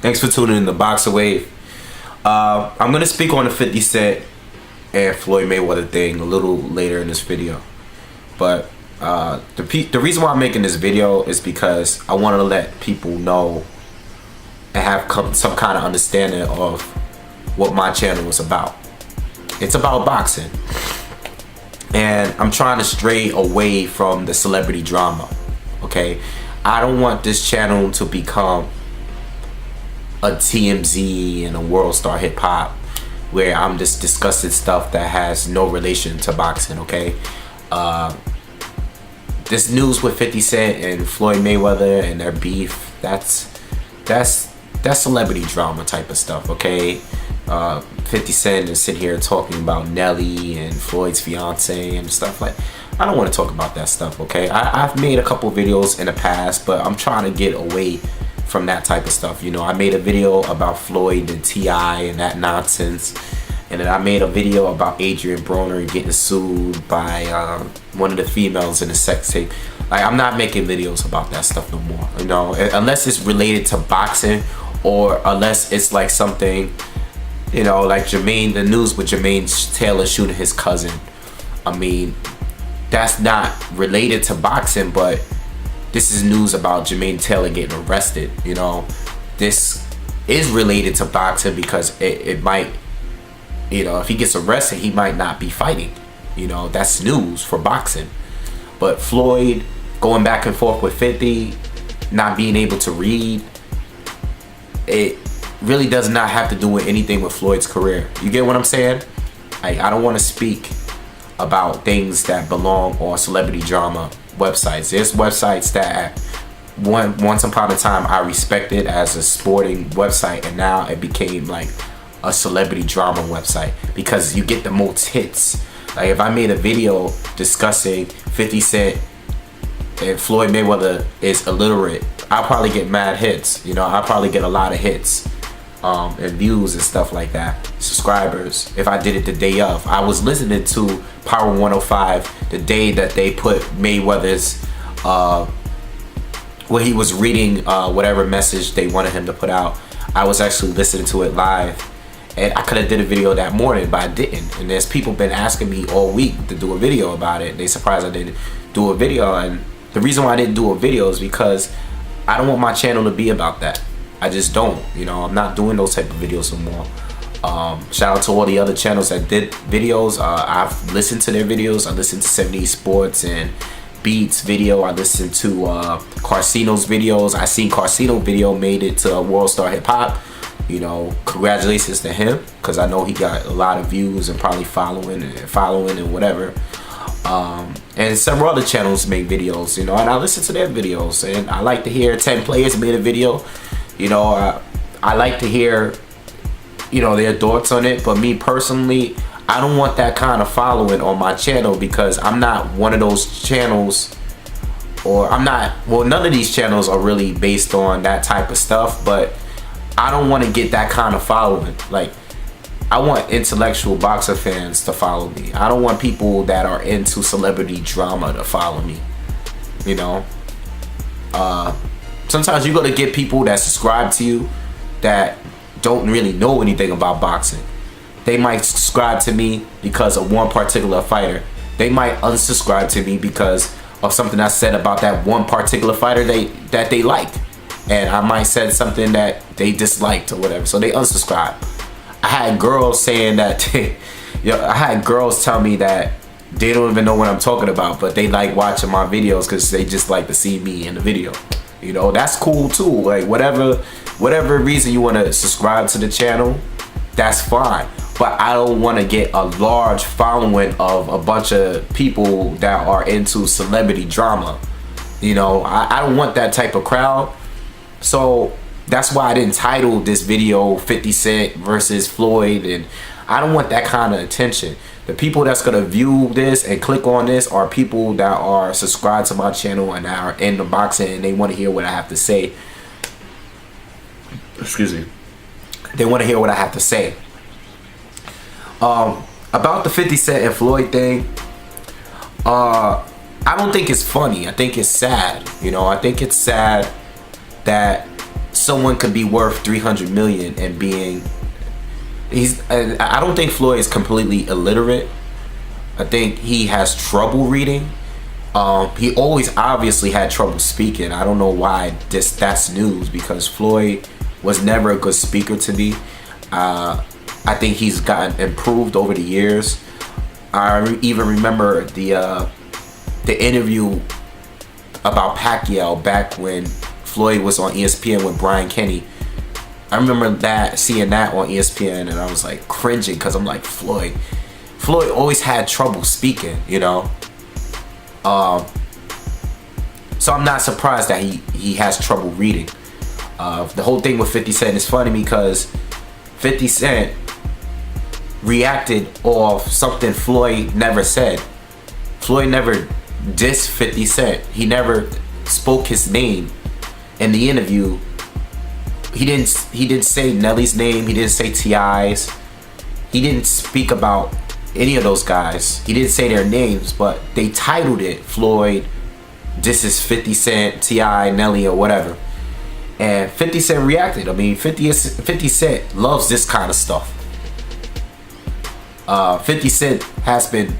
Thanks for tuning in to BoxingWave. I'm gonna speak on the 50 Cent and Floyd Mayweather thing a little later in this video, but the reason why I'm making this video is because I want to let people know and have some kind of understanding of what my channel is about. It's about boxing, and I'm trying to stray away from the celebrity drama. Okay, I don't want this channel to become a TMZ and a World Star Hip Hop where I'm just discussing stuff that has no relation to boxing. Okay, this news with 50 Cent and Floyd Mayweather and their beef, that's celebrity drama type of stuff. Okay, 50 Cent is sitting here talking about Nelly and Floyd's fiance and stuff like. I don't want to talk about that stuff. Okay, I've made a couple videos in the past, but I'm trying to get away from that type of stuff. You know, I made a video about Floyd and T.I. and that nonsense, and then I made a video about Adrian Broner getting sued by one of the females in a sex tape. Like, I'm not making videos about that stuff no more, you know, unless it's related to boxing, or unless it's like something, you know, like the news with Jermaine Taylor shooting his cousin. I mean, that's not related to boxing, but this is news about Jermaine Taylor getting arrested. You know, this is related to boxing because it might, you know, if he gets arrested, he might not be fighting. You know, that's news for boxing. But Floyd going back and forth with 50, not being able to read, it really does not have to do with anything with Floyd's career. You get what I'm saying? I don't want to speak about things that belong on celebrity drama websites. There's websites that once upon a time I respected as a sporting website, and now it became like a celebrity drama website because you get the most hits. Like, if I made a video discussing 50 Cent and Floyd Mayweather is illiterate, I'll probably get mad hits. You know, I'll probably get a lot of hits and views and stuff like that, subscribers, if I did it the day of. I was listening to Power 105 the day that they put Mayweather's where he was reading whatever message they wanted him to put out. I was actually listening to it live, and I could have did a video that morning, but I didn't. And there's people been asking me all week to do a video about it. They surprised I didn't do a video, and the reason why I didn't do a video is because I don't want my channel to be about that. I just don't, you know. I'm not doing those type of videos no more. Shout out to all the other channels that did videos. I've listened to their videos. I listened to 70 Sports and Beats video. I listened to Carcino's videos. I seen Carcino video made it to World Star Hip Hop. You know, congratulations to him, because I know he got a lot of views and probably following and whatever. And several other channels make videos, you know, and I listen to their videos, and I like to hear 10 players made a video. You know, I like to hear, you know, their thoughts on it. But me personally, I don't want that kind of following on my channel, because I'm not one of those channels, or I'm not, well, none of these channels are really based on that type of stuff, but I don't want to get that kind of following. Like, I want intellectual boxer fans to follow me. I don't want people that are into celebrity drama to follow me, you know. Sometimes you gotta get people that subscribe to you that don't really know anything about boxing. They might subscribe to me because of one particular fighter. They might unsubscribe to me because of something I said about that one particular fighter that they liked, and I might said something that they disliked or whatever, so they unsubscribe. I had girls saying that I had girls tell me that they don't even know what I'm talking about, but they like watching my videos because they just like to see me in the video. You know, that's cool too. Like, whatever reason you want to subscribe to the channel, that's fine. But I don't want to get a large following of a bunch of people that are into celebrity drama. You know, I don't want that type of crowd. So that's why I didn't title this video 50 Cent versus Floyd, and I don't want that kind of attention. The people that's gonna view this and click on this are people that are subscribed to my channel and are in the boxing, and they want to hear what I have to say. Excuse me. They want to hear what I have to say. About the 50 Cent and Floyd thing, I don't think it's funny. I think it's sad. You know, I think it's sad that someone could be worth 300 million and being, I don't think Floyd is completely illiterate. I think he has trouble reading. He always obviously had trouble speaking. I don't know why that's news, because Floyd was never a good speaker to me. I think he's gotten improved over the years. I even remember the interview about Pacquiao back when Floyd was on ESPN with Brian Kenny. I remember seeing that on ESPN, and I was like cringing, because I'm like, Floyd always had trouble speaking, you know. So I'm not surprised that he has trouble reading. The whole thing with 50 Cent is funny because 50 Cent reacted off something Floyd never said. Floyd never dissed 50 Cent. He never spoke his name in the interview. He didn't say Nelly's name. He didn't say T.I.'s. He didn't speak about any of those guys. He didn't say their names, but they titled it Floyd, this is 50 Cent, T.I., Nelly, or whatever. And 50 Cent reacted. I mean, 50 Cent loves this kind of stuff. 50 Cent has been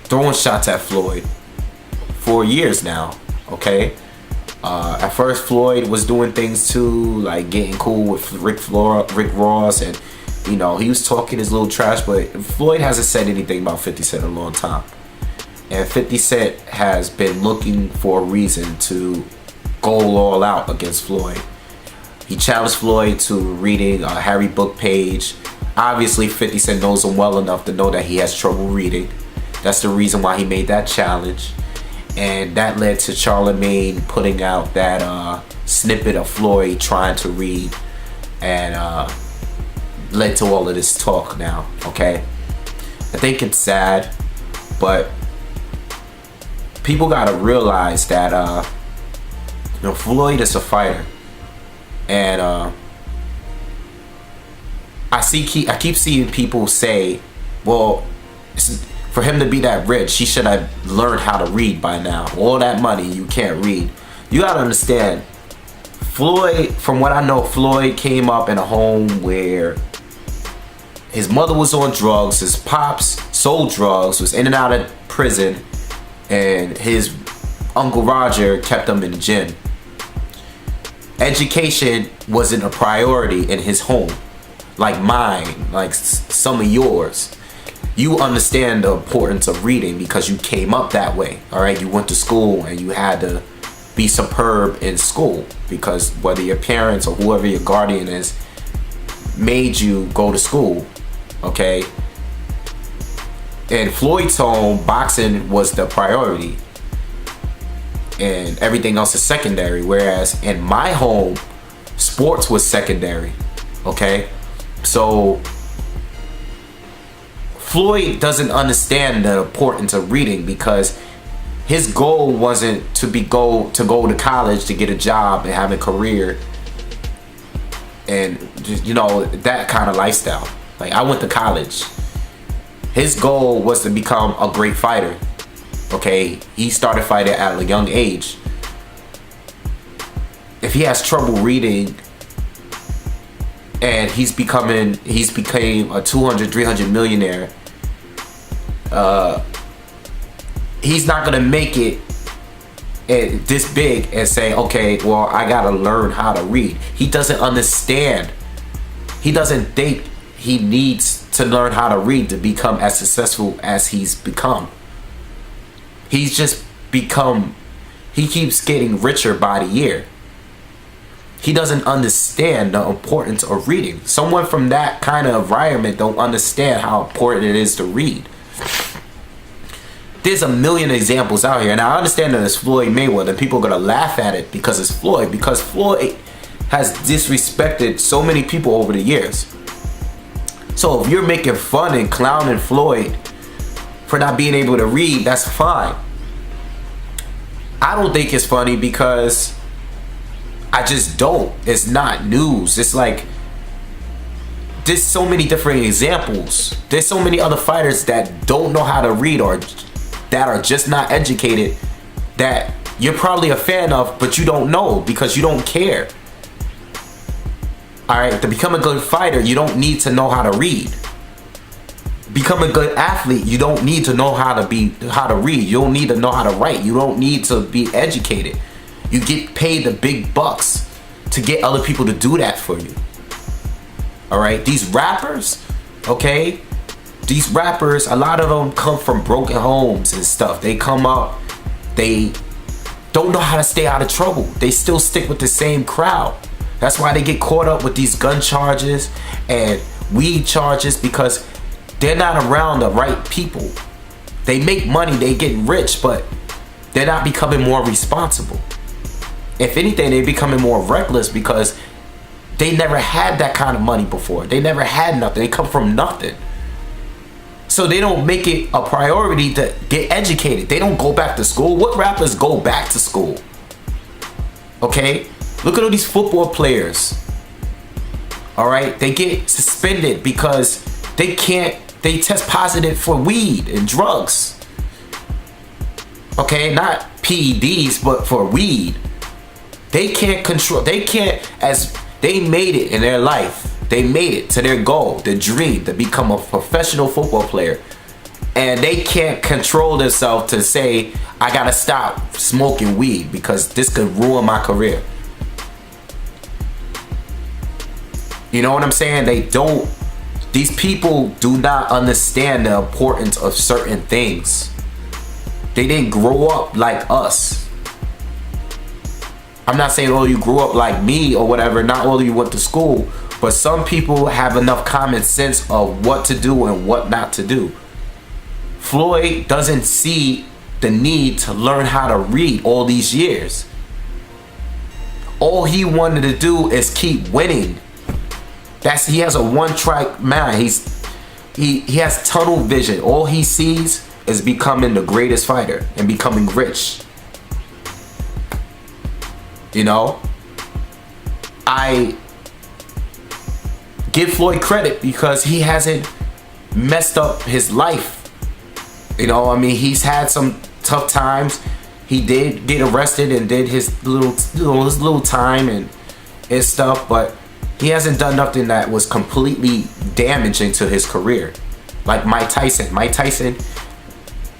throwing shots at Floyd for years now, okay? At first, Floyd was doing things too, like getting cool with Rick Ross, and you know, he was talking his little trash, but Floyd hasn't said anything about 50 Cent in a long time. And 50 Cent has been looking for a reason to go all out against Floyd. He challenged Floyd to reading a Harry book page. Obviously, 50 Cent knows him well enough to know that he has trouble reading. That's the reason why he made that challenge. And that led to Charlemagne putting out that snippet of Floyd trying to read, and led to all of this talk now, okay? I think it's sad, but people gotta realize that you know, Floyd is a fighter, and I keep seeing people say, well, for him to be that rich, he should have learned how to read by now. All that money, you can't read. You gotta understand, Floyd, from what I know, Floyd came up in a home where his mother was on drugs, his pops sold drugs, was in and out of prison, and his Uncle Roger kept him in the gym. Education wasn't a priority in his home, like mine, like some of yours. You understand the importance of reading because you came up that way, all right? You went to school and you had to be superb in school, because whether your parents or whoever your guardian is made you go to school, okay? In Floyd's home, boxing was the priority and everything else is secondary, whereas in my home, sports was secondary, okay? So Floyd doesn't understand the importance of reading, because his goal wasn't to go to college to get a job and have a career and just, you know, that kind of lifestyle. Like, I went to college. His goal was to become a great fighter, okay? He started fighting at a young age. If he has trouble reading and he's became a 200, 300 millionaire, he's not gonna make it this big and say, okay, well, I gotta learn how to read. He doesn't understand. He doesn't think he needs to learn how to read to become as successful as he's become. He keeps getting richer by the year. He doesn't understand the importance of reading. Someone from that kind of environment don't understand how important it is to read. There's a million examples out here, and I understand that it's Floyd Mayweather, and people are gonna laugh at it because it's Floyd, because Floyd has disrespected so many people over the years. So if you're making fun and clowning Floyd for not being able to read, that's fine. I don't think it's funny because I just don't. It's not news. It's like, there's so many different examples. There's so many other fighters that don't know how to read, or that are just not educated, that you're probably a fan of, but you don't know because you don't care. Alright, to become a good fighter, you don't need to know how to read. Become a good athlete, you don't need to know how to read. You don't need to know how to write. You don't need to be educated. You get paid the big bucks to get other people to do that for you. Alright, these rappers, okay? These rappers, a lot of them come from broken homes and stuff. They come up, they don't know how to stay out of trouble. They still stick with the same crowd. That's why they get caught up with these gun charges and weed charges, because they're not around the right people. They make money, they get rich, but they're not becoming more responsible. If anything, they're becoming more reckless because they never had that kind of money before. They never had nothing. They come from nothing. So they don't make it a priority to get educated. They don't go back to school. What rappers go back to school? Okay? Look at all these football players. Alright? They get suspended because they test positive for weed and drugs. Okay? Not PEDs, but for weed. They can't control, as they made it in their life. They made it to their goal, their dream, to become a professional football player. And they can't control themselves to say, I gotta stop smoking weed because this could ruin my career. You know what I'm saying? These people do not understand the importance of certain things. They didn't grow up like us. I'm not saying all of you grew up like me or whatever, not all of you went to school, but some people have enough common sense of what to do and what not to do. Floyd doesn't see the need to learn how to read all these years. All he wanted to do is keep winning. He has a one-track mind. He has tunnel vision. All he sees is becoming the greatest fighter and becoming rich. You know, I give Floyd credit because he hasn't messed up his life. You know, I mean, he's had some tough times. He did get arrested and did his little time and stuff, but he hasn't done nothing that was completely damaging to his career. Like Mike Tyson. Mike Tyson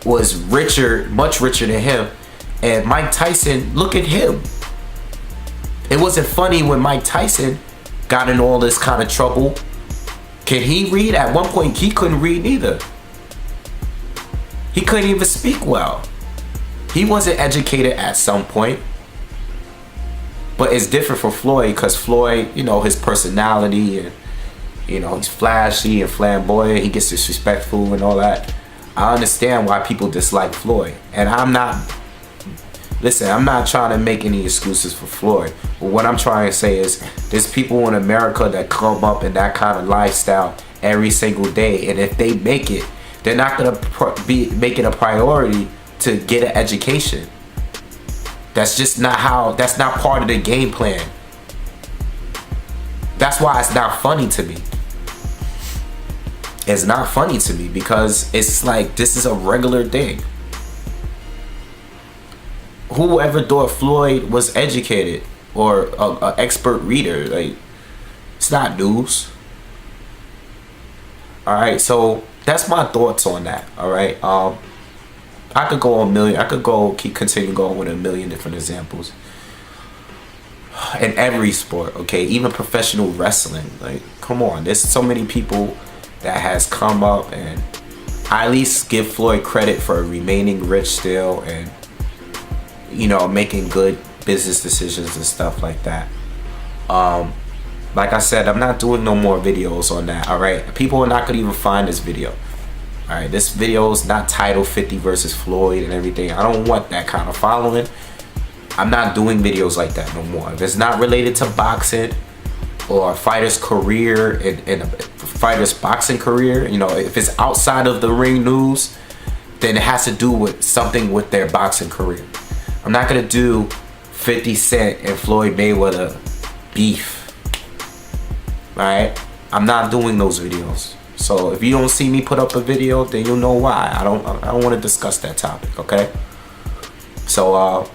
was richer, much richer than him. And Mike Tyson, look at him. It wasn't funny when Mike Tyson got in all this kind of trouble. Can he read? At one point, he couldn't read either. He couldn't even speak well. He wasn't educated at some point. But it's different for Floyd because Floyd, you know, his personality and, you know, he's flashy and flamboyant. He gets disrespectful and all that. I understand why people dislike Floyd. And I'm not trying to make any excuses for Floyd. But what I'm trying to say is there's people in America that come up in that kind of lifestyle every single day. And if they make it, they're not going to make it a priority to get an education. That's just not that's not part of the game plan. That's why it's not funny to me. It's not funny to me because it's like this is a regular thing. Whoever thought Floyd was educated or an expert reader, like, it's not news. Alright, so that's my thoughts on that. Alright, I could go continue going with a million different examples in every sport, okay, even professional wrestling. Like, come on, there's so many people that has come up, and I at least give Floyd credit for remaining rich still and, you know, making good business decisions and stuff like that. Like I said, I'm not doing no more videos on that. All right, people are not gonna even find this video. All right, this video is not titled 50 versus Floyd and everything. I don't want that kind of following. I'm not doing videos like that no more. If it's not related to boxing or a fighter's career and a fighter's boxing career, you know, if it's outside of the ring news, then it has to do with something with their boxing career. I'm not gonna do 50 Cent and Floyd Mayweather beef. Alright? I'm not doing those videos. So if you don't see me put up a video, then you'll know why. I don't want to discuss that topic, okay? So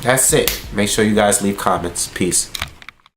that's it. Make sure you guys leave comments. Peace.